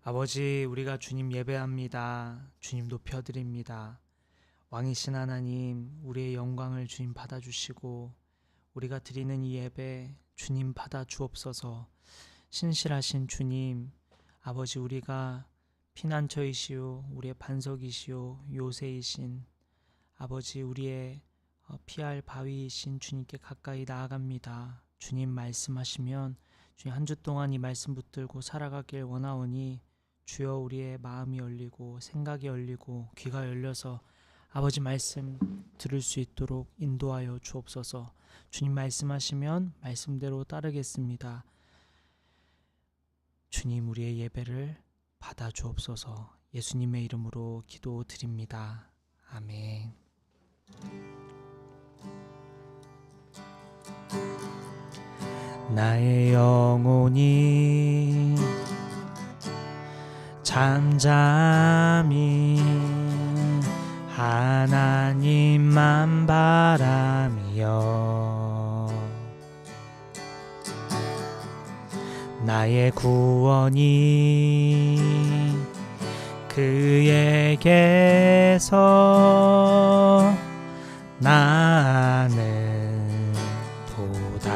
아버지, 우리가 주님 예배합니다. 주님 높여드립니다. 왕이신 하나님, 우리의 영광을 주님 받아주시고 우리가 드리는 이 예배 주님 받아 주옵소서. 신실하신 주님, 아버지, 우리가 피난처이시오, 우리의 반석이시오, 요새이신 아버지, 우리의 피할 바위이신 주님께 가까이 나아갑니다. 주님 말씀하시면 주님 한 주 동안 이 말씀 붙들고 살아가길 원하오니 주여, 우리의 마음이 열리고 생각이 열리고 귀가 열려서 아버지 말씀 들을 수 있도록 인도하여 주옵소서. 주님 말씀하시면 말씀대로 따르겠습니다. 주님, 우리의 예배를 받아 주옵소서. 예수님의 이름으로 기도드립니다. 아멘. 나의 영혼이 잠잠히 하나님만 바라며 나의 구원이 그에게서 나는 도다.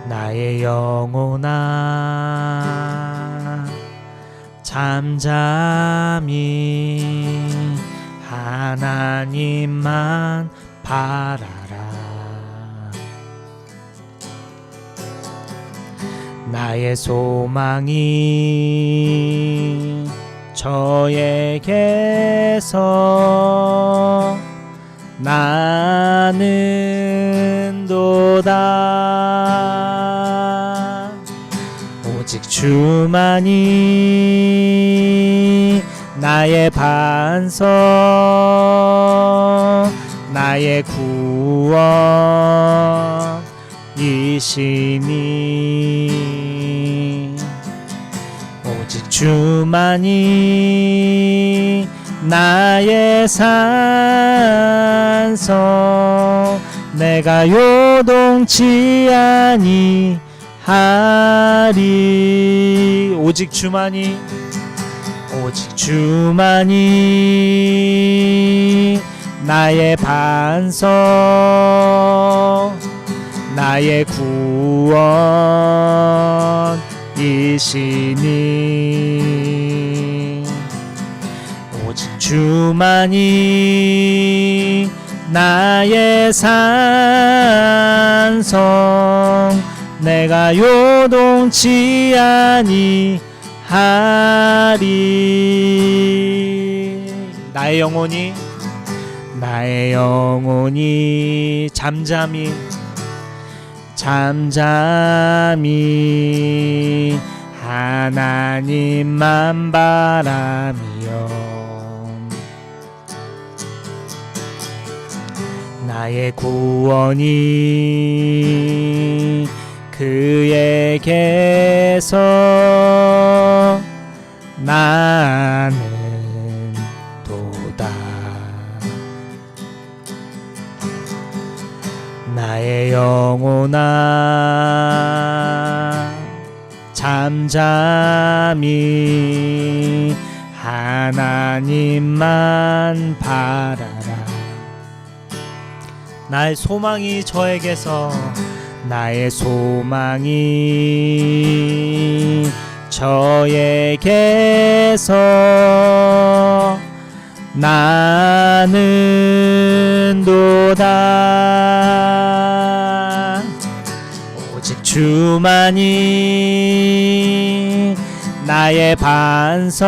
나의 영혼아 잠잠히 하나님만 바라라. 나의 소망이 저에게서 나는 도다. 오직 주만이 나의 반석, 나의 구원이시니 오직 주만이 나의 산성, 내가 요동치 아니하리. 오직 주만이 나의 반석, 나의 구원이시니 오직 주만이 나의 산성, 내가 요동치 아니하리. 나의 영혼이 잠잠히 하나님만 바라며 나의 구원이 그에게서 나는 도다. 나의 영혼아 잠잠히 하나님만 바라라. 나의 소망이 저에게서 나는 도다. 오직 주만이 나의 반석,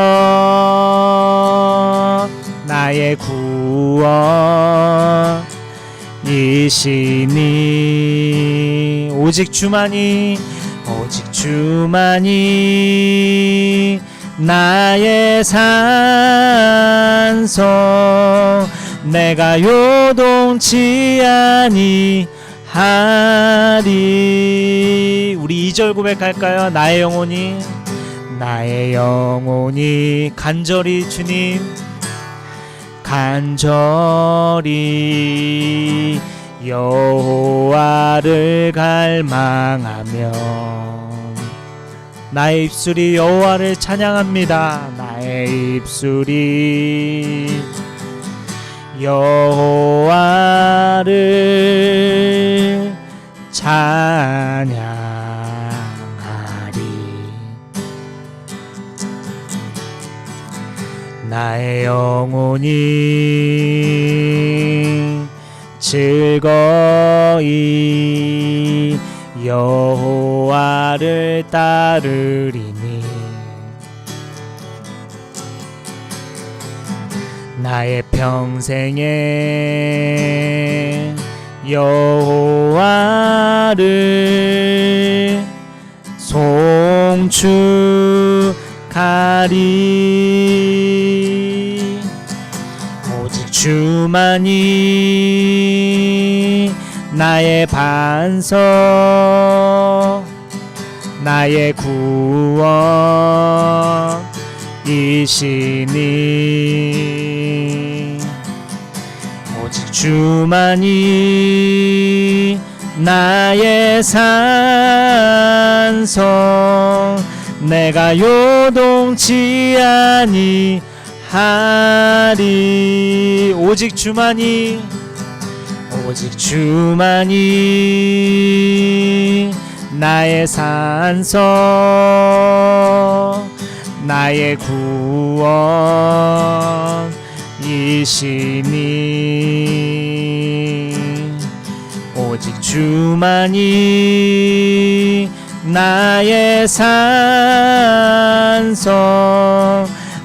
나의 구원이시니 오직 주만이 나의 산성, 내가 요동치 아니하리. 우리 2절 고백할까요? 나의 영혼이 간절히 주님, 간절히 여호와를 갈망하며 나의 입술이 여호와를 찬양합니다. 나의 입술이 여호와를 찬양하리. 나의 영혼이 즐거이 여호와를 따르리니 나의 평생에 여호와를 송축하리. 오직 주만이 나의 반석 나의 구원이시니 오직 주만이 나의 산성 내가 요동치 아니하리. 오직 주만이 나의 산성 나의 구원이시니 오직 주만이 나의 산성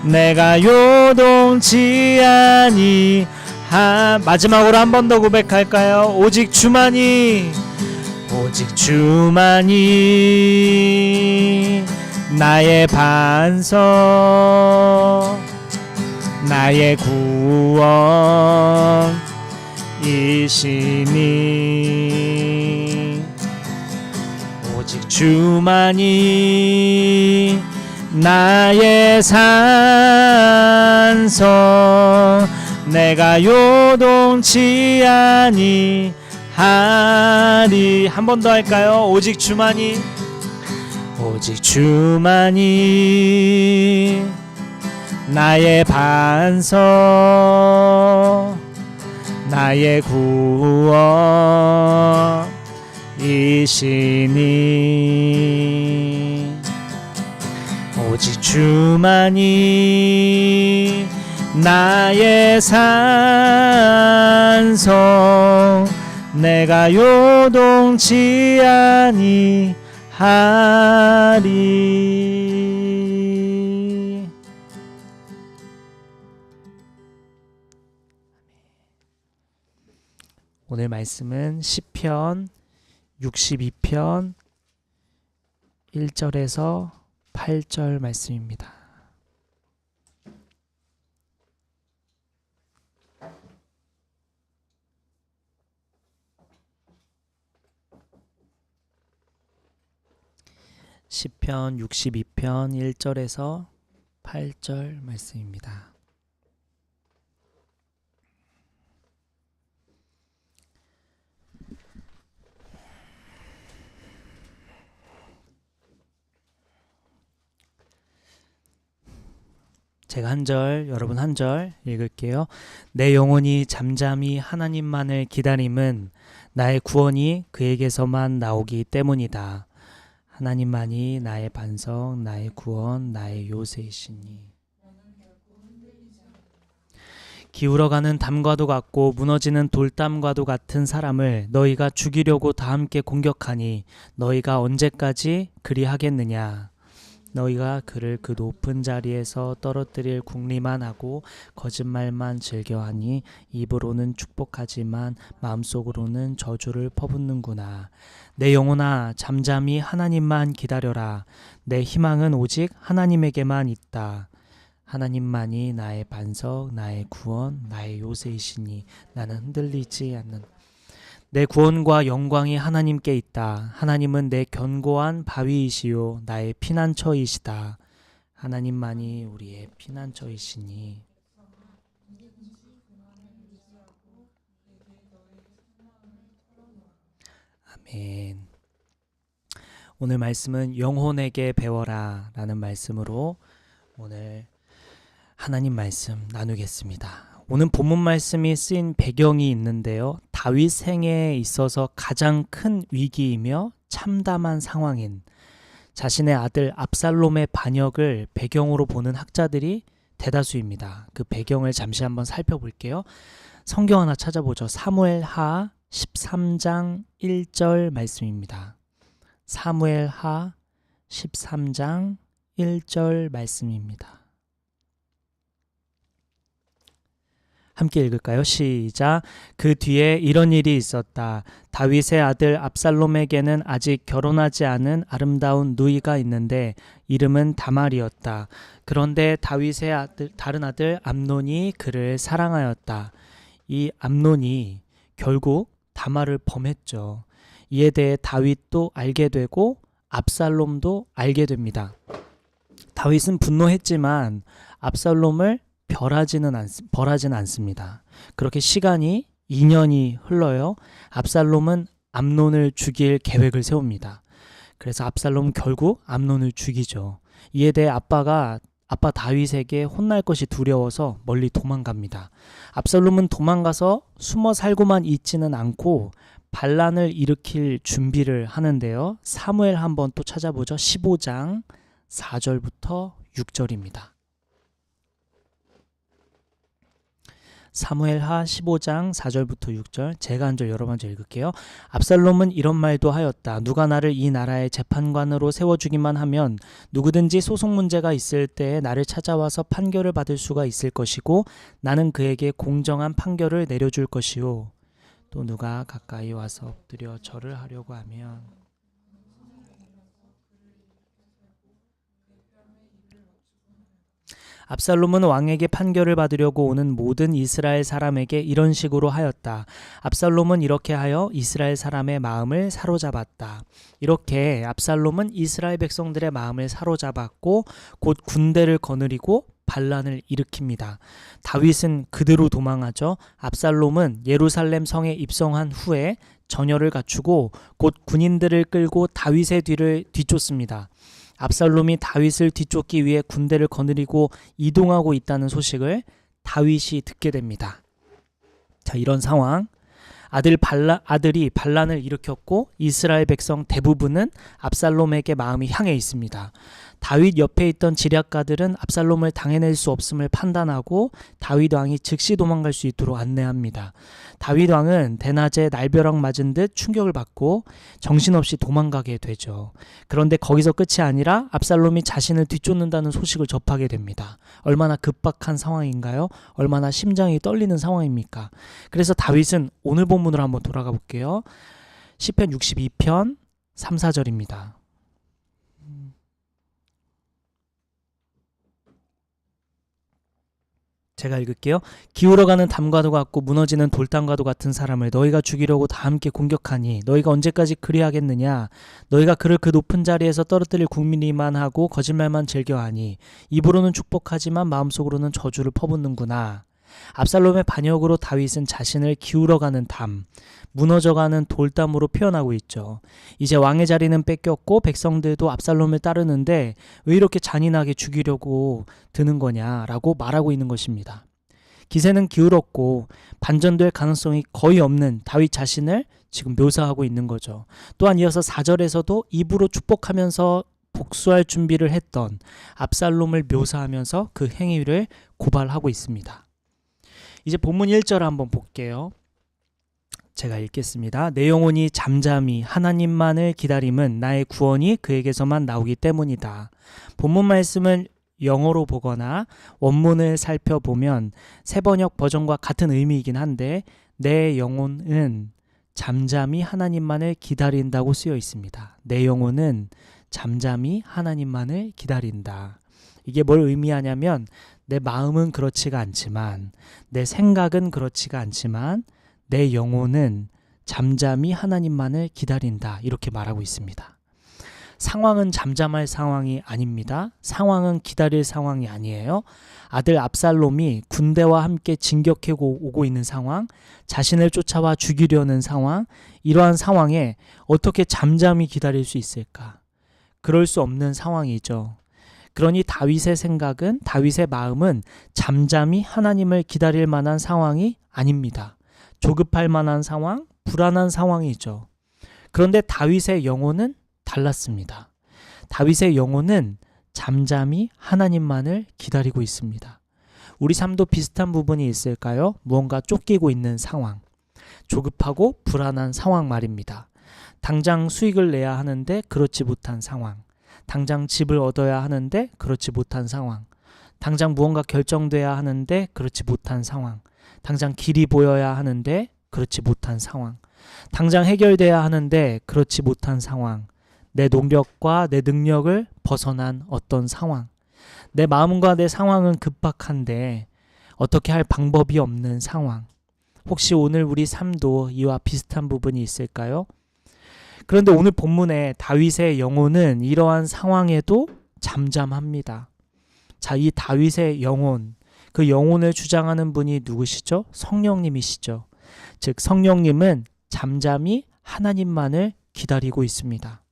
내가 요동치 마지막으로 한 번 더 고백할까요? 오직 주만이 나의 반석 나의 구원이시니 오직 주만이 나의 산성 내가 요동치 아니하리. 한 번 더 할까요? 오직 주만이 나의 반석 나의 구원이시니 오직 주만이 나의 산성 내가 요동치 아니하리. 오늘 말씀은 시편 62편 1절에서 8절 말씀입니다. 시편 62편 1절에서 8절 말씀입니다. 제가 한 절, 여러분 한 절 읽을게요. 내 영혼이 잠잠히 하나님만을 기다림은 나의 구원이 그에게서만 나오기 때문이다. 하나님만이 나의 반석, 나의 구원, 나의 요새이시니. 기울어가는 담과도 같고 무너지는 돌담과도 같은 사람을 너희가 죽이려고 다 함께 공격하니 너희가 언제까지 그리하겠느냐. 너희가 그를 그 높은 자리에서 떨어뜨릴 궁리만 하고 거짓말만 즐겨하니 입으로는 축복하지만 마음속으로는 저주를 퍼붓는구나. 내 영혼아 잠잠히 하나님만 기다려라. 내 희망은 오직 하나님에게만 있다. 하나님만이 나의 반석, 나의 구원, 나의 요새이시니 나는 흔들리지 않는. 내 구원과 영광이 하나님께 있다. 하나님은 내 견고한 바위이시요 나의 피난처이시다. 하나님만이 우리의 피난처이시니. 아멘. 오늘 말씀은 영혼에게 배워라 라는 말씀으로 오늘 하나님 말씀 나누겠습니다. 오늘 본문 말씀이 쓰인 배경이 있는데요. 다윗 생애에 있어서 가장 큰 위기이며 참담한 상황인 자신의 아들 압살롬의 반역을 배경으로 보는 학자들이 대다수입니다. 그 배경을 잠시 한번 살펴볼게요. 성경 하나 찾아보죠. 사무엘하 13장 1절 말씀입니다. 사무엘하 13장 1절 말씀입니다. 함께 읽을까요? 시작. 그 뒤에 이런 일이 있었다. 다윗의 아들 압살롬에게는 아직 결혼하지 않은 아름다운 누이가 있는데 이름은 다말이었다. 그런데 다윗의 다른 아들 암논이 그를 사랑하였다. 이 암논이 결국 다말을 범했죠. 이에 대해 다윗도 알게 되고 압살롬도 알게 됩니다. 다윗은 분노했지만 압살롬을 벌하지는 않습니다. 그렇게 시간이 2년이 흘러요. 압살롬은 암논을 죽일 계획을 세웁니다. 그래서 압살롬은 결국 암논을 죽이죠. 이에 대해 아빠 다윗에게 혼날 것이 두려워서 멀리 도망갑니다. 압살롬은 도망가서 숨어 살고만 있지는 않고 반란을 일으킬 준비를 하는데요. 사무엘 한번 또 찾아보죠. 15장 4절부터 6절입니다. 사무엘하 15장 4절부터 6절 제가 한 절 여러 번 읽을게요. 압살롬은 이런 말도 하였다. 누가 나를 이 나라의 재판관으로 세워주기만 하면 누구든지 소송 문제가 있을 때에 나를 찾아와서 판결을 받을 수가 있을 것이고 나는 그에게 공정한 판결을 내려줄 것이요. 또 누가 가까이 와서 엎드려 절을 하려고 하면 압살롬은 왕에게 판결을 받으려고 오는 모든 이스라엘 사람에게 이런 식으로 하였다. 압살롬은 이렇게 하여 이스라엘 사람의 마음을 사로잡았다. 이렇게 압살롬은 이스라엘 백성들의 마음을 사로잡았고 곧 군대를 거느리고 반란을 일으킵니다. 다윗은 그대로 도망하죠. 압살롬은 예루살렘 성에 입성한 후에 전열을 갖추고 곧 군인들을 끌고 다윗의 뒤를 뒤쫓습니다. 압살롬이 다윗을 뒤쫓기 위해 군대를 거느리고 이동하고 있다는 소식을 다윗이 듣게 됩니다. 자, 이런 상황. 아들이 반란을 일으켰고 이스라엘 백성 대부분은 압살롬에게 마음이 향해 있습니다. 다윗 옆에 있던 지략가들은 압살롬을 당해낼 수 없음을 판단하고 다윗 왕이 즉시 도망갈 수 있도록 안내합니다. 다윗 왕은 대낮에 날벼락 맞은 듯 충격을 받고 정신없이 도망가게 되죠. 그런데 거기서 끝이 아니라 압살롬이 자신을 뒤쫓는다는 소식을 접하게 됩니다. 얼마나 급박한 상황인가요? 얼마나 심장이 떨리는 상황입니까? 그래서 다윗은 오늘 본문으로 한번 돌아가 볼게요. 시편 62편 3, 4절입니다. 제가 읽을게요. 기울어가는 담과도 같고 무너지는 돌담과도 같은 사람을 너희가 죽이려고 다 함께 공격하니 너희가 언제까지 그리하겠느냐. 너희가 그를 그 높은 자리에서 떨어뜨릴 국민이만 하고 거짓말만 즐겨하니 입으로는 축복하지만 마음속으로는 저주를 퍼붓는구나. 압살롬의 반역으로 다윗은 자신을 기울어가는 담, 무너져가는 돌담으로 표현하고 있죠. 이제 왕의 자리는 뺏겼고 백성들도 압살롬을 따르는데 왜 이렇게 잔인하게 죽이려고 드는 거냐라고 말하고 있는 것입니다. 기세는 기울었고 반전될 가능성이 거의 없는 다윗 자신을 지금 묘사하고 있는 거죠. 또한 이어서 4절에서도 입으로 축복하면서 복수할 준비를 했던 압살롬을 묘사하면서 그 행위를 고발하고 있습니다. 이제 본문 1절 한번 볼게요. 제가 읽겠습니다. 내 영혼이 잠잠히 하나님만을 기다림은 나의 구원이 그에게서만 나오기 때문이다. 본문 말씀을 영어로 보거나 원문을 살펴보면 새번역 버전과 같은 의미이긴 한데 내 영혼은 잠잠히 하나님만을 기다린다고 쓰여 있습니다. 내 영혼은 잠잠히 하나님만을 기다린다. 이게 뭘 의미하냐면 내 마음은 그렇지가 않지만 내 생각은 그렇지가 않지만 내 영혼은 잠잠히 하나님만을 기다린다. 이렇게 말하고 있습니다. 상황은 잠잠할 상황이 아닙니다. 상황은 기다릴 상황이 아니에요. 아들 압살롬이 군대와 함께 진격해 오고 있는 상황, 자신을 쫓아와 죽이려는 상황, 이러한 상황에 어떻게 잠잠히 기다릴 수 있을까? 그럴 수 없는 상황이죠. 그러니 다윗의 생각은, 다윗의 마음은 잠잠히 하나님을 기다릴 만한 상황이 아닙니다. 조급할 만한 상황, 불안한 상황이죠. 그런데 다윗의 영혼은 달랐습니다. 다윗의 영혼은 잠잠히 하나님만을 기다리고 있습니다. 우리 삶도 비슷한 부분이 있을까요? 무언가 쫓기고 있는 상황, 조급하고 불안한 상황 말입니다. 당장 수익을 내야 하는데 그렇지 못한 상황, 당장 집을 얻어야 하는데 그렇지 못한 상황, 당장 무언가 결정돼야 하는데 그렇지 못한 상황, 당장 길이 보여야 하는데 그렇지 못한 상황, 당장 해결돼야 하는데 그렇지 못한 상황, 내 노력과 내 능력을 벗어난 어떤 상황, 내 마음과 내 상황은 급박한데 어떻게 할 방법이 없는 상황. 혹시 오늘 우리 삶도 이와 비슷한 부분이 있을까요? 그런데 오늘 본문에 다윗의 영혼은 이러한 상황에도 잠잠합니다. 자, 이 다윗의 영혼, 그 영혼을 주장하는 분이 누구시죠? 성령님이시죠. 즉 성령님은 잠잠히 하나님만을 기다리고 있습니다.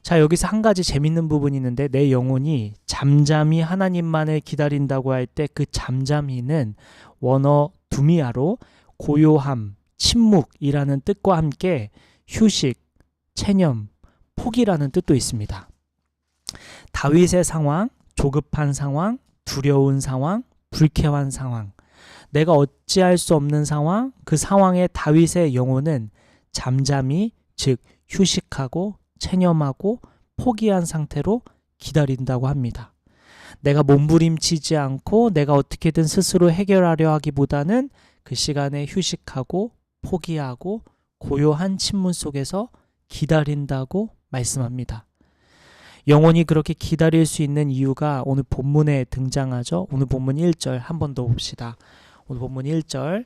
자, 여기서 한 가지 재밌는 부분이 있는데, 내 영혼이 잠잠히 하나님만을 기다린다고 할 때 그 잠잠히는 원어 두미아로 고요함, 침묵이라는 뜻과 함께 휴식, 체념, 포기라는 뜻도 있습니다. 다윗의 상황, 조급한 상황, 두려운 상황, 불쾌한 상황, 내가 어찌할 수 없는 상황, 그 상황에 다윗의 영혼은 잠잠히, 즉 휴식하고 체념하고 포기한 상태로 기다린다고 합니다. 내가 몸부림치지 않고 내가 어떻게든 스스로 해결하려 하기보다는 그 시간에 휴식하고 포기하고 고요한 침문 속에서 기다린다고 말씀합니다. 영혼이 그렇게 기다릴 수 있는 이유가 오늘 본문에 등장하죠. 오늘 본문 1절 한 번 더 봅시다. 오늘 본문 1절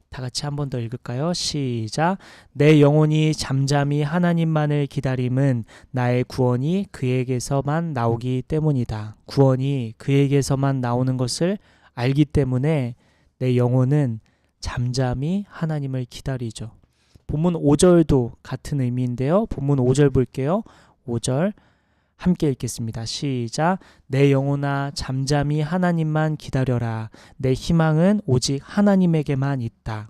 다 같이 한 번 더 읽을까요? 시작. 내 영혼이 잠잠히 하나님만을 기다림은 나의 구원이 그에게서만 나오기 때문이다. 구원이 그에게서만 나오는 것을 알기 때문에 내 영혼은 잠잠히 하나님을 기다리죠. 본문 5절도 같은 의미인데요. 본문 5절 볼게요. 5절 함께 읽겠습니다. 시작. 내 영혼아 잠잠히 하나님만 기다려라. 내 희망은 오직 하나님에게만 있다.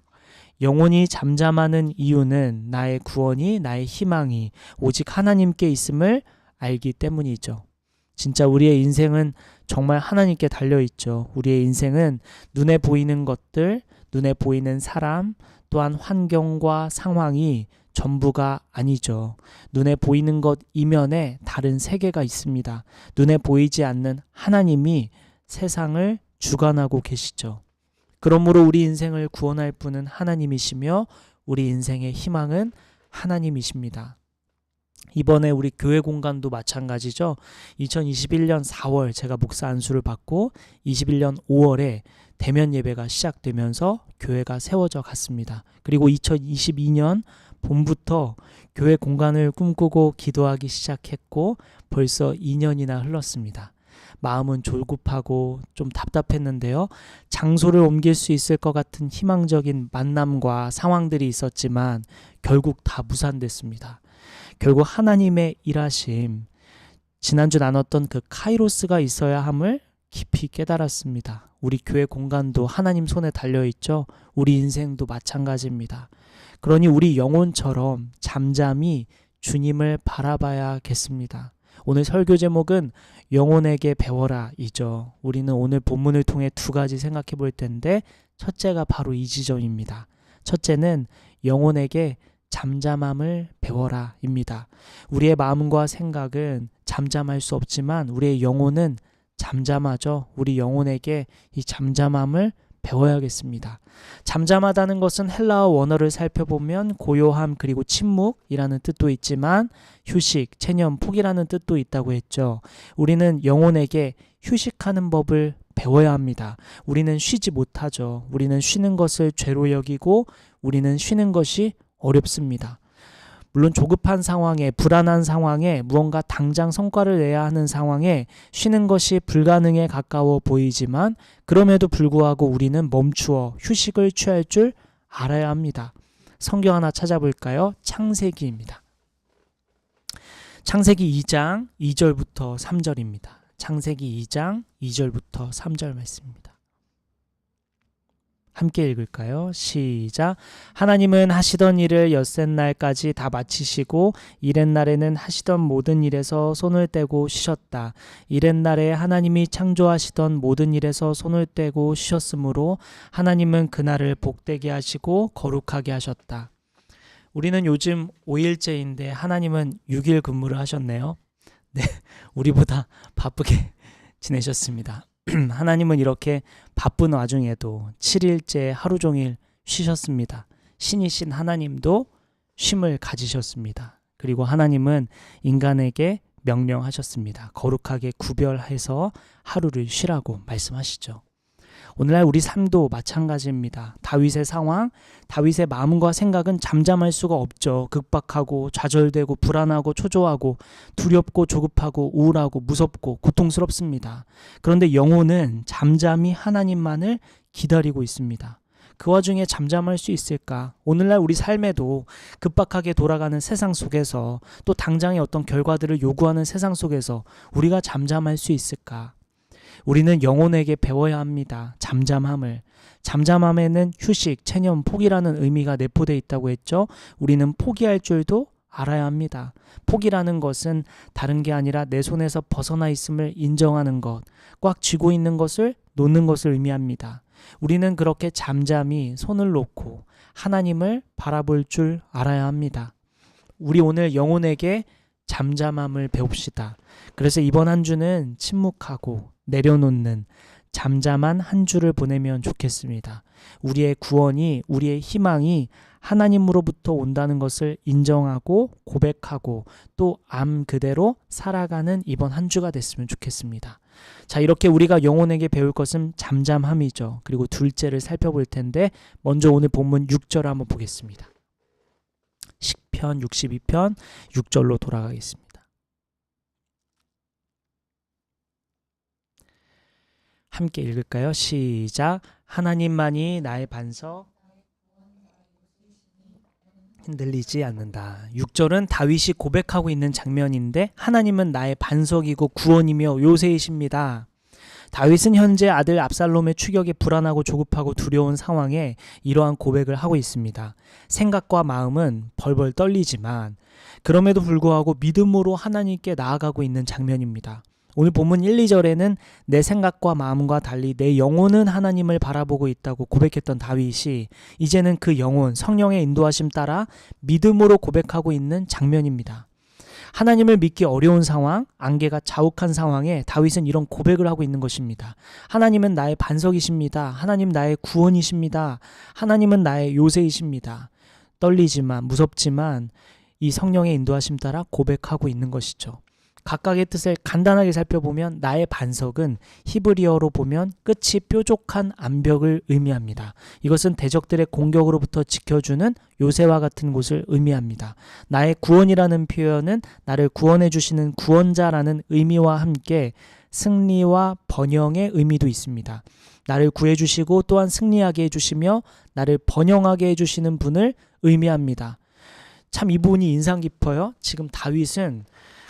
영혼이 잠잠하는 이유는 나의 구원이, 나의 희망이 오직 하나님께 있음을 알기 때문이죠. 진짜 우리의 인생은 정말 하나님께 달려있죠. 우리의 인생은 눈에 보이는 것들, 눈에 보이는 사람, 또한 환경과 상황이 전부가 아니죠. 눈에 보이는 것 이면에 다른 세계가 있습니다. 눈에 보이지 않는 하나님이 세상을 주관하고 계시죠. 그러므로 우리 인생을 구원할 분은 하나님이시며 우리 인생의 희망은 하나님이십니다. 이번에 우리 교회 공간도 마찬가지죠. 2021년 4월 제가 목사 안수를 받고 21년 5월에 대면 예배가 시작되면서 교회가 세워져 갔습니다. 그리고 2022년 봄부터 교회 공간을 꿈꾸고 기도하기 시작했고 벌써 2년이나 흘렀습니다. 마음은 조급하고 좀 답답했는데요. 장소를 옮길 수 있을 것 같은 희망적인 만남과 상황들이 있었지만 결국 다 무산됐습니다. 결국 하나님의 일하심, 지난주 나눴던 그 카이로스가 있어야 함을 깊이 깨달았습니다. 우리 교회 공간도 하나님 손에 달려있죠. 우리 인생도 마찬가지입니다. 그러니 우리 영혼처럼 잠잠히 주님을 바라봐야겠습니다. 오늘 설교 제목은 영혼에게 배워라 이죠. 우리는 오늘 본문을 통해 두 가지 생각해 볼 텐데, 첫째가 바로 이 지점입니다. 첫째는 영혼에게 잠잠함을 배워라 입니다. 우리의 마음과 생각은 잠잠할 수 없지만 우리의 영혼은 잠잠하죠. 우리 영혼에게 이 잠잠함을 배워야겠습니다. 잠잠하다는 것은 헬라어 원어를 살펴보면 고요함 그리고 침묵이라는 뜻도 있지만 휴식, 체념, 포기라는 뜻도 있다고 했죠. 우리는 영혼에게 휴식하는 법을 배워야 합니다. 우리는 쉬지 못하죠. 우리는 쉬는 것을 죄로 여기고 우리는 쉬는 것이 어렵습니다. 물론 조급한 상황에, 불안한 상황에, 무언가 당장 성과를 내야 하는 상황에 쉬는 것이 불가능에 가까워 보이지만 그럼에도 불구하고 우리는 멈추어 휴식을 취할 줄 알아야 합니다. 성경 하나 찾아볼까요? 창세기입니다. 창세기 2장 2절부터 3절입니다. 창세기 2장 2절부터 3절 말씀입니다. 함께 읽을까요? 시작. 하나님은 하시던 일을 엿새 날까지 다 마치시고 이렛날에는 하시던 모든 일에서 손을 떼고 쉬셨다. 이렛날에 하나님이 창조하시던 모든 일에서 손을 떼고 쉬셨으므로 하나님은 그날을 복되게 하시고 거룩하게 하셨다. 우리는 요즘 5일째인데 하나님은 6일 근무를 하셨네요. 네, 우리보다 바쁘게 지내셨습니다. 하나님은 이렇게 바쁜 와중에도 7일째 하루 종일 쉬셨습니다. 신이신 하나님도 쉼을 가지셨습니다. 그리고 하나님은 인간에게 명령하셨습니다. 거룩하게 구별해서 하루를 쉬라고 말씀하시죠. 오늘날 우리 삶도 마찬가지입니다. 다윗의 상황, 다윗의 마음과 생각은 잠잠할 수가 없죠. 급박하고 좌절되고 불안하고 초조하고 두렵고 조급하고 우울하고 무섭고 고통스럽습니다. 그런데 영혼은 잠잠히 하나님만을 기다리고 있습니다. 그 와중에 잠잠할 수 있을까? 오늘날 우리 삶에도 급박하게 돌아가는 세상 속에서 또 당장의 어떤 결과들을 요구하는 세상 속에서 우리가 잠잠할 수 있을까? 우리는 영혼에게 배워야 합니다. 잠잠함을. 잠잠함에는 휴식, 체념, 포기라는 의미가 내포되어 있다고 했죠. 우리는 포기할 줄도 알아야 합니다. 포기라는 것은 다른 게 아니라 내 손에서 벗어나 있음을 인정하는 것, 꽉 쥐고 있는 것을 놓는 것을 의미합니다. 우리는 그렇게 잠잠히 손을 놓고 하나님을 바라볼 줄 알아야 합니다. 우리 오늘 영혼에게 잠잠함을 배웁시다. 그래서 이번 한 주는 침묵하고 내려놓는 잠잠한 한 주를 보내면 좋겠습니다. 우리의 구원이, 우리의 희망이 하나님으로부터 온다는 것을 인정하고 고백하고 또 암 그대로 살아가는 이번 한 주가 됐으면 좋겠습니다. 자, 이렇게 우리가 영혼에게 배울 것은 잠잠함이죠. 그리고 둘째를 살펴볼 텐데 먼저 오늘 본문 6절 한번 보겠습니다. 시편 62편 6절로 돌아가겠습니다. 함께 읽을까요? 시작. 하나님만이 나의 반석, 흔들리지 않는다. 6절은 다윗이 고백하고 있는 장면인데 하나님은 나의 반석이고 구원이며 요새이십니다. 다윗은 현재 아들 압살롬의 추격에 불안하고 조급하고 두려운 상황에 이러한 고백을 하고 있습니다. 생각과 마음은 벌벌 떨리지만 그럼에도 불구하고 믿음으로 하나님께 나아가고 있는 장면입니다. 오늘 본문 1, 2절에는 내 생각과 마음과 달리 내 영혼은 하나님을 바라보고 있다고 고백했던 다윗이 이제는 그 영혼, 성령의 인도하심 따라 믿음으로 고백하고 있는 장면입니다. 하나님을 믿기 어려운 상황, 안개가 자욱한 상황에 다윗은 이런 고백을 하고 있는 것입니다. 하나님은 나의 반석이십니다. 하나님 나의 구원이십니다. 하나님은 나의 요새이십니다. 떨리지만 무섭지만 이 성령의 인도하심 따라 고백하고 있는 것이죠. 각각의 뜻을 간단하게 살펴보면 나의 반석은 히브리어로 보면 끝이 뾰족한 암벽을 의미합니다. 이것은 대적들의 공격으로부터 지켜주는 요새와 같은 곳을 의미합니다. 나의 구원이라는 표현은 나를 구원해 주시는 구원자라는 의미와 함께 승리와 번영의 의미도 있습니다. 나를 구해주시고 또한 승리하게 해주시며 나를 번영하게 해주시는 분을 의미합니다. 참 이 부분이 인상 깊어요. 지금 다윗은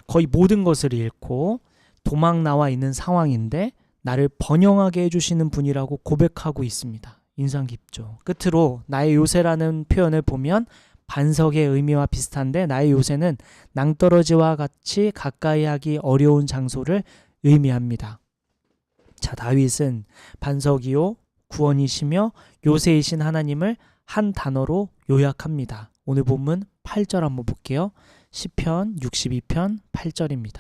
거의 모든 것을 잃고 도망 나와 있는 상황인데 나를 번영하게 해주시는 분이라고 고백하고 있습니다. 인상 깊죠. 끝으로 나의 요새라는 표현을 보면 반석의 의미와 비슷한데 나의 요새는 낭떠러지와 같이 가까이 하기 어려운 장소를 의미합니다. 자, 다윗은 반석이요 구원이시며 요새이신 하나님을 한 단어로 요약합니다. 오늘 본문 8절 한번 볼게요. 시편 62편 8절입니다.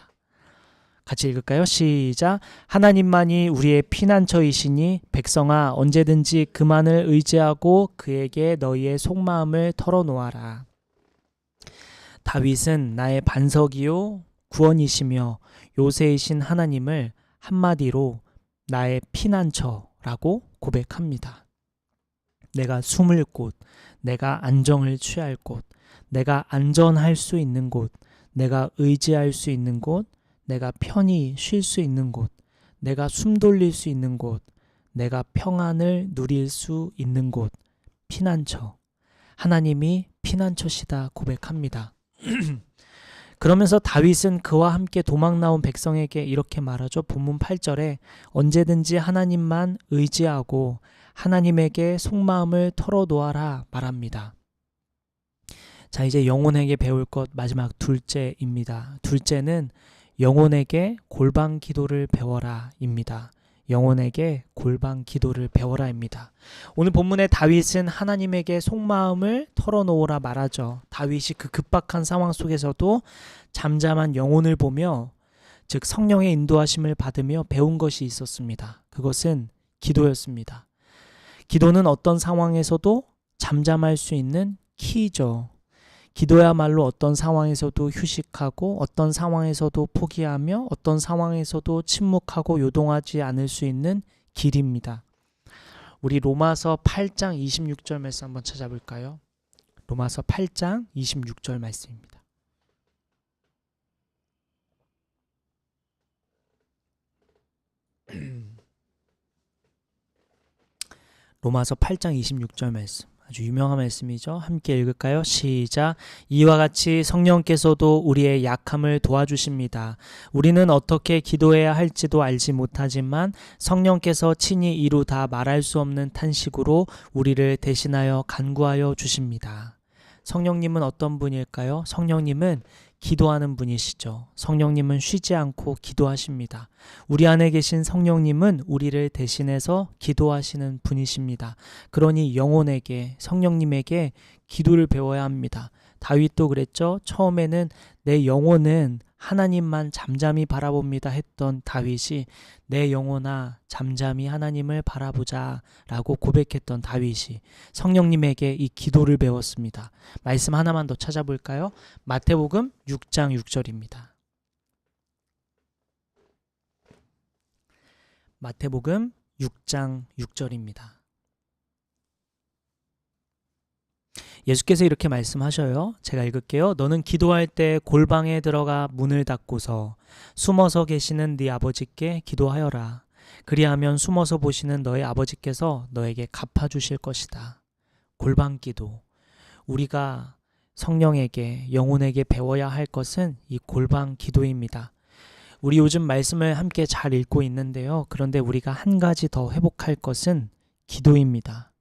같이 읽을까요? 시작. 하나님만이 우리의 피난처이시니 백성아 언제든지 그만을 의지하고 그에게 너희의 속마음을 털어놓아라. 다윗은 나의 반석이요 구원이시며 요새이신 하나님을 한마디로 나의 피난처라고 고백합니다. 내가 숨을 곳, 내가 안정을 취할 곳, 내가 안전할 수 있는 곳, 내가 의지할 수 있는 곳, 내가 편히 쉴 수 있는 곳, 내가 숨 돌릴 수 있는 곳, 내가 평안을 누릴 수 있는 곳, 피난처. 하나님이 피난처시다 고백합니다. 그러면서 다윗은 그와 함께 도망 나온 백성에게 이렇게 말하죠. 본문 8절에 언제든지 하나님만 의지하고 하나님에게 속마음을 털어놓아라 말합니다. 자, 이제 영혼에게 배울 것 마지막 둘째입니다. 둘째는 영혼에게 골방 기도를 배워라 입니다. 영혼에게 골방 기도를 배워라입니다. 오늘 본문의 다윗은 하나님에게 속마음을 털어놓으라 말하죠. 다윗이 그 급박한 상황 속에서도 잠잠한 영혼을 보며 즉 성령의 인도하심을 받으며 배운 것이 있었습니다. 그것은 기도였습니다. 기도는 어떤 상황에서도 잠잠할 수 있는 키죠. 기도야말로 어떤 상황에서도 휴식하고 어떤 상황에서도 포기하며 어떤 상황에서도 침묵하고 요동하지 않을 수 있는 길입니다. 우리 로마서 8장 26절 말씀 한번 찾아볼까요? 로마서 8장 26절 말씀입니다. 로마서 8장 26절 말씀. 아주 유명한 말씀이죠. 함께 읽을까요? 시작. 이와 같이 성령께서도 우리의 약함을 도와주십니다. 우리는 어떻게 기도해야 할지도 알지 못하지만 성령께서 친히 이루 다 말할 수 없는 탄식으로 우리를 대신하여 간구하여 주십니다. 성령님은 어떤 분일까요? 성령님은 기도하는 분이시죠. 성령님은 쉬지 않고 기도하십니다. 우리 안에 계신 성령님은 우리를 대신해서 기도하시는 분이십니다. 그러니 영혼에게, 성령님에게 기도를 배워야 합니다. 다윗도 그랬죠. 처음에는 내 영혼은 하나님만 잠잠히 바라봅니다 했던 다윗이 내 영혼아 잠잠히 하나님을 바라보자 라고 고백했던 다윗이 성령님에게 이 기도를 배웠습니다. 말씀 하나만 더 찾아볼까요? 마태복음 6장 6절입니다. 마태복음 6장 6절입니다. 예수께서 이렇게 말씀하셔요. 제가 읽을게요. 너는 기도할 때 골방에 들어가 문을 닫고서 숨어서 계시는 네 아버지께 기도하여라. 그리하면 숨어서 보시는 너의 아버지께서 너에게 갚아주실 것이다. 골방 기도. 우리가 성령에게, 영혼에게 배워야 할 것은 이 골방 기도입니다. 우리 요즘 말씀을 함께 잘 읽고 있는데요. 그런데 우리가 한 가지 더 회복할 것은 기도입니다.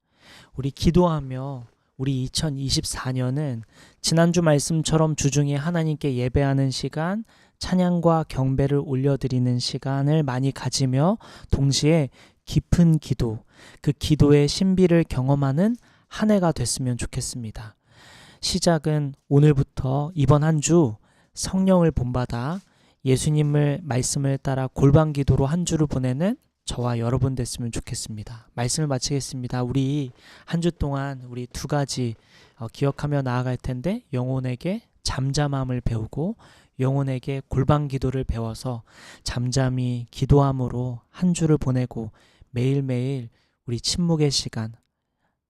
우리 기도하며 우리 2024년은 지난주 말씀처럼 주중에 하나님께 예배하는 시간, 찬양과 경배를 올려드리는 시간을 많이 가지며 동시에 깊은 기도, 그 기도의 신비를 경험하는 한 해가 됐으면 좋겠습니다. 시작은 오늘부터 이번 한 주 성령을 본받아 예수님을 말씀을 따라 골방 기도로 한 주를 보내는 저와 여러분 됐으면 좋겠습니다. 말씀을 마치겠습니다. 우리 한 주 동안 우리 두 가지 기억하며 나아갈 텐데 영혼에게 잠잠함을 배우고 영혼에게 골방 기도를 배워서 잠잠히 기도함으로 한 주를 보내고 매일매일 우리 침묵의 시간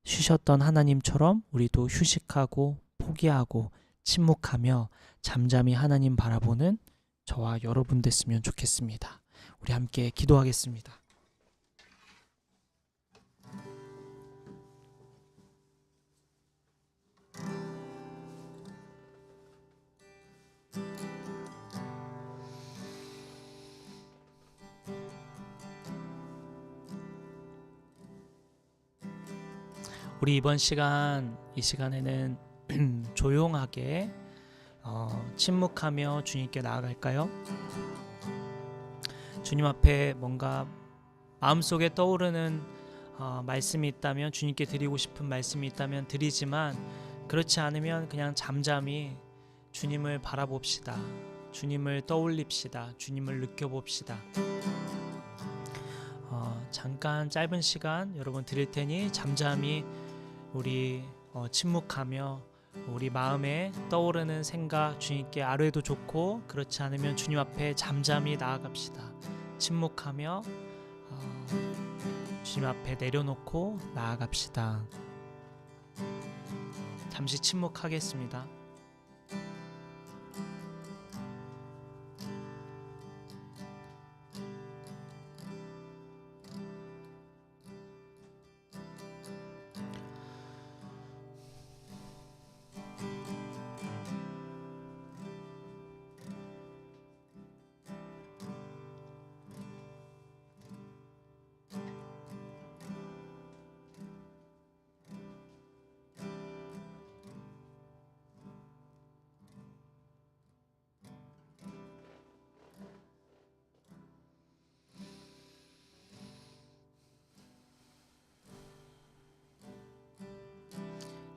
쉬셨던 하나님처럼 우리도 휴식하고 포기하고 침묵하며 잠잠히 하나님 바라보는 저와 여러분 됐으면 좋겠습니다. 우리 함께 기도하겠습니다. 우리 이번 시간, 이 시간에는 조용하게 침묵하며 주님께 나아갈까요? 주님 앞에 뭔가 마음속에 떠오르는 말씀이 있다면 주님께 드리고 싶은 말씀이 있다면 드리지만 그렇지 않으면 그냥 잠잠히 주님을 바라봅시다. 주님을 떠올립시다. 주님을 느껴봅시다. 잠깐 짧은 시간 여러분 드릴 테니 잠잠히 우리 침묵하며 우리 마음에 떠오르는 생각 주님께 아뢰도 좋고 그렇지 않으면 주님 앞에 잠잠히 나아갑시다. 침묵하며 주님 앞에 내려놓고 나아갑시다. 잠시 침묵하겠습니다.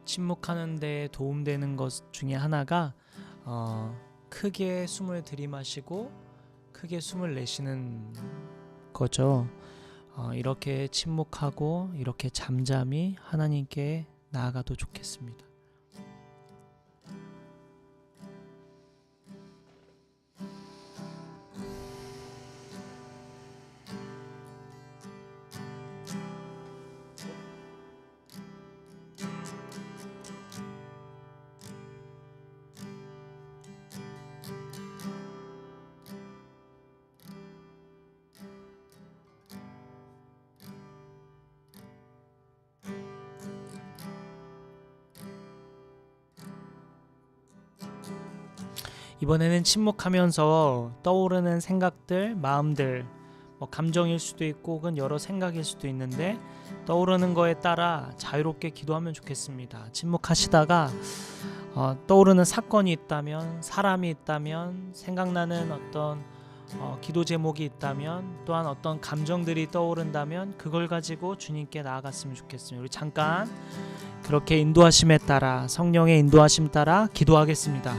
침묵하는 데 도움되는 것 중에 하나가 크게 숨을 들이마시고 크게 숨을 내쉬는 거죠. 이렇게 침묵하고 이렇게 잠잠히 하나님께 나아가도 좋겠습니다. 이번에는 침묵하면서 떠오르는 생각들, 마음들, 감정일 수도 있고 혹은 여러 생각일 수도 있는데 떠오르는 거에 따라 자유롭게 기도하면 좋겠습니다. 침묵하시다가 떠오르는 사건이 있다면, 사람이 있다면, 생각나는 어떤 기도 제목이 있다면, 또한 어떤 감정들이 떠오른다면 그걸 가지고 주님께 나아갔으면 좋겠습니다. 우리 잠깐 그렇게 인도하심에 따라, 성령의 인도하심 따라 기도하겠습니다.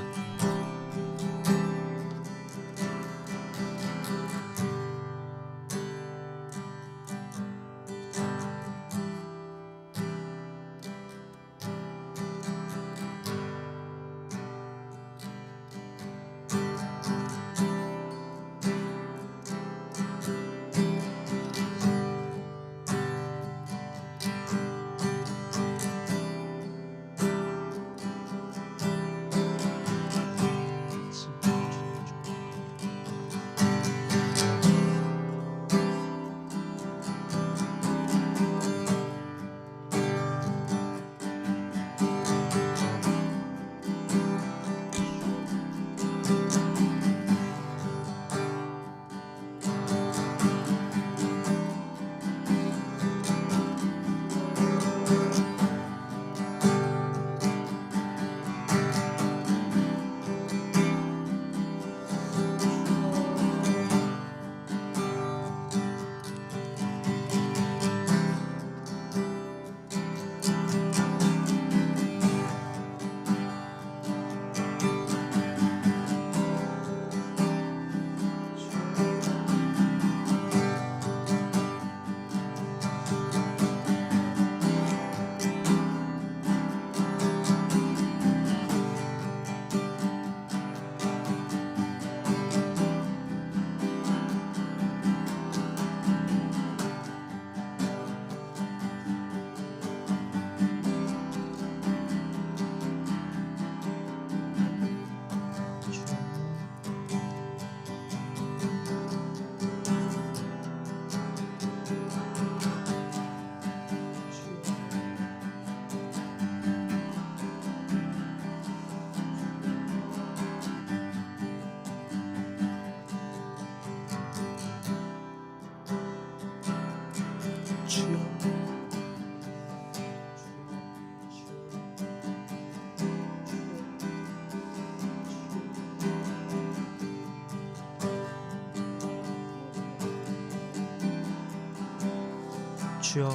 주여,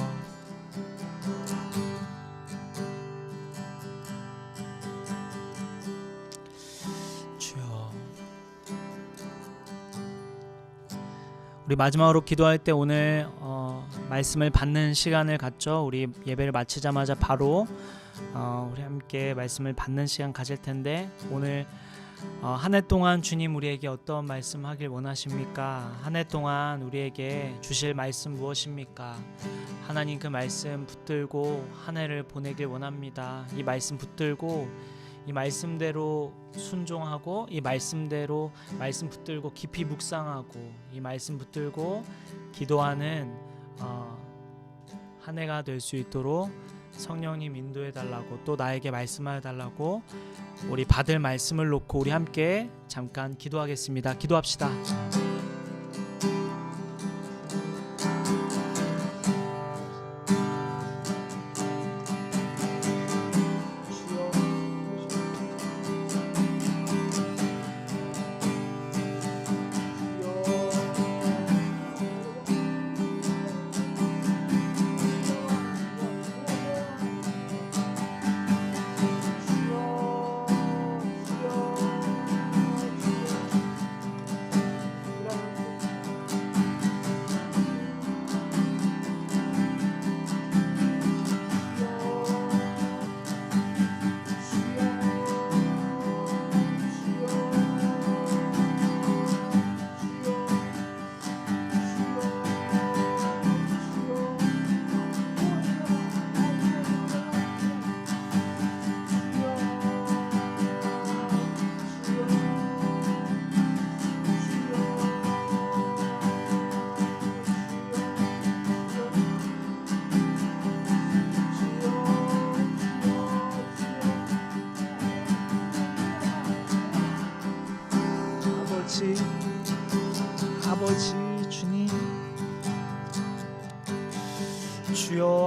주여. 우리 마지막으로 기도할 때 오늘 말씀을 받는 시간을 갖죠. 우리 예배를 마치자마자 바로 우리 함께 말씀을 받는 시간 가질 텐데, 오늘 한 해 동안 주님 우리에게 어떤 말씀 하길 원하십니까? 한 해 동안 우리에게 주실 말씀 무엇입니까? 하나님, 그 말씀 붙들고 한 해를 보내길 원합니다. 이 말씀 붙들고 이 말씀대로 순종하고, 이 말씀대로 말씀 붙들고 깊이 묵상하고, 이 말씀 붙들고 기도하는 한 해가 될 수 있도록 성령님 인도해 달라고, 또 나에게 말씀하여 달라고, 우리 받을 말씀을 놓고 우리 함께 잠깐 기도하겠습니다. 기도합시다.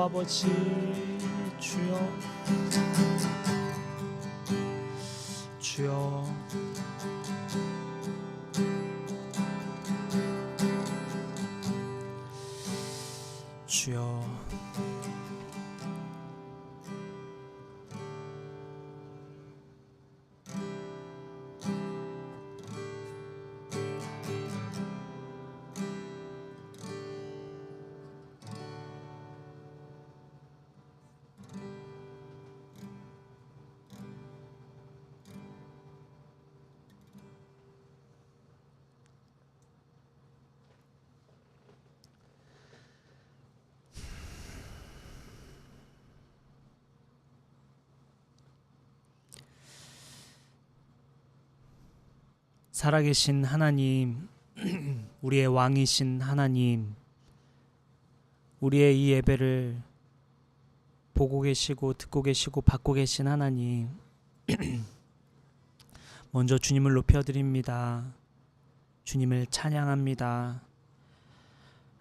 아버지. 주여, 주여, 주여. 살아계신 하나님, 우리의 왕이신 하나님, 우리의 이 예배를 보고 계시고 듣고 계시고 받고 계신 하나님, 먼저 주님을 높여드립니다. 주님을 찬양합니다.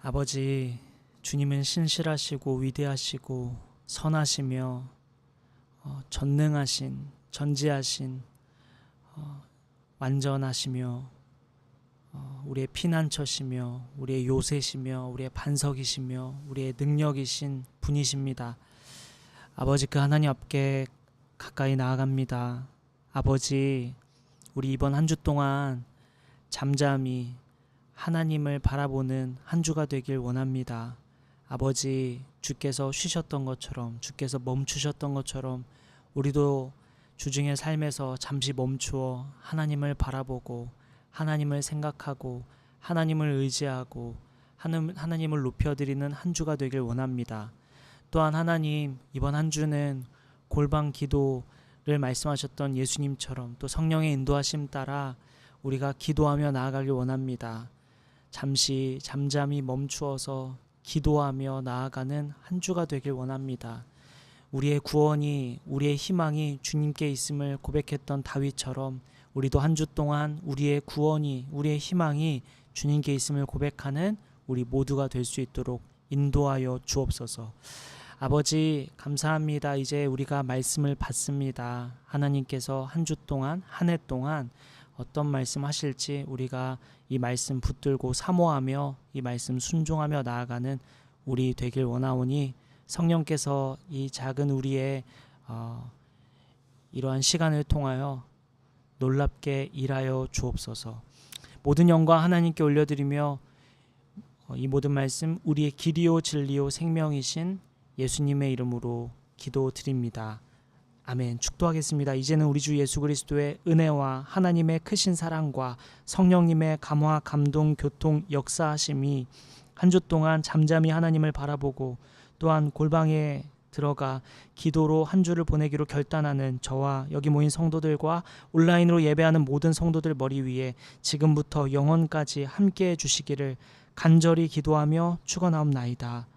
아버지, 주님은 신실하시고 위대하시고 선하시며 전능하신, 전지하신, 완전하시며 우리의 피난처시며 우리의 요새시며 우리의 반석이시며 우리의 능력이신 분이십니다. 아버지, 그 하나님 앞에 가까이 나아갑니다. 아버지, 우리 이번 한 주 동안 잠잠히 하나님을 바라보는 한 주가 되길 원합니다. 아버지, 주께서 쉬셨던 것처럼, 주께서 멈추셨던 것처럼 우리도 주중의 삶에서 잠시 멈추어 하나님을 바라보고 하나님을 생각하고 하나님을 의지하고 하나님을 높여드리는 한 주가 되길 원합니다. 또한 하나님, 이번 한 주는 골방 기도를 말씀하셨던 예수님처럼 또 성령의 인도하심 따라 우리가 기도하며 나아가길 원합니다. 잠잠히 멈추어서 기도하며 나아가는 한 주가 되길 원합니다. 우리의 구원이, 우리의 희망이 주님께 있음을 고백했던 다윗처럼 우리도 한 주 동안 우리의 구원이, 우리의 희망이 주님께 있음을 고백하는 우리 모두가 될 수 있도록 인도하여 주옵소서. 아버지, 감사합니다. 이제 우리가 말씀을 받습니다. 하나님께서 한 주 동안, 한 해 동안 어떤 말씀 하실지 우리가 이 말씀 붙들고 사모하며 이 말씀 순종하며 나아가는 우리 되길 원하오니 성령께서 이 작은 우리의 이러한 시간을 통하여 놀랍게 일하여 주옵소서. 모든 영광 하나님께 올려드리며 이 모든 말씀 우리의 길이요 진리요 생명이신 예수님의 이름으로 기도드립니다. 아멘. 축도하겠습니다. 이제는 우리 주 예수 그리스도의 은혜와 하나님의 크신 사랑과 성령님의 감화 감동 교통 역사하심이 한 주 동안 잠잠히 하나님을 바라보고 또한 골방에 들어가 기도로 한 주를 보내기로 결단하는 저와 여기 모인 성도들과 온라인으로 예배하는 모든 성도들 머리 위에 지금부터 영원까지 함께해 주시기를 간절히 기도하며 축원하옵나이다.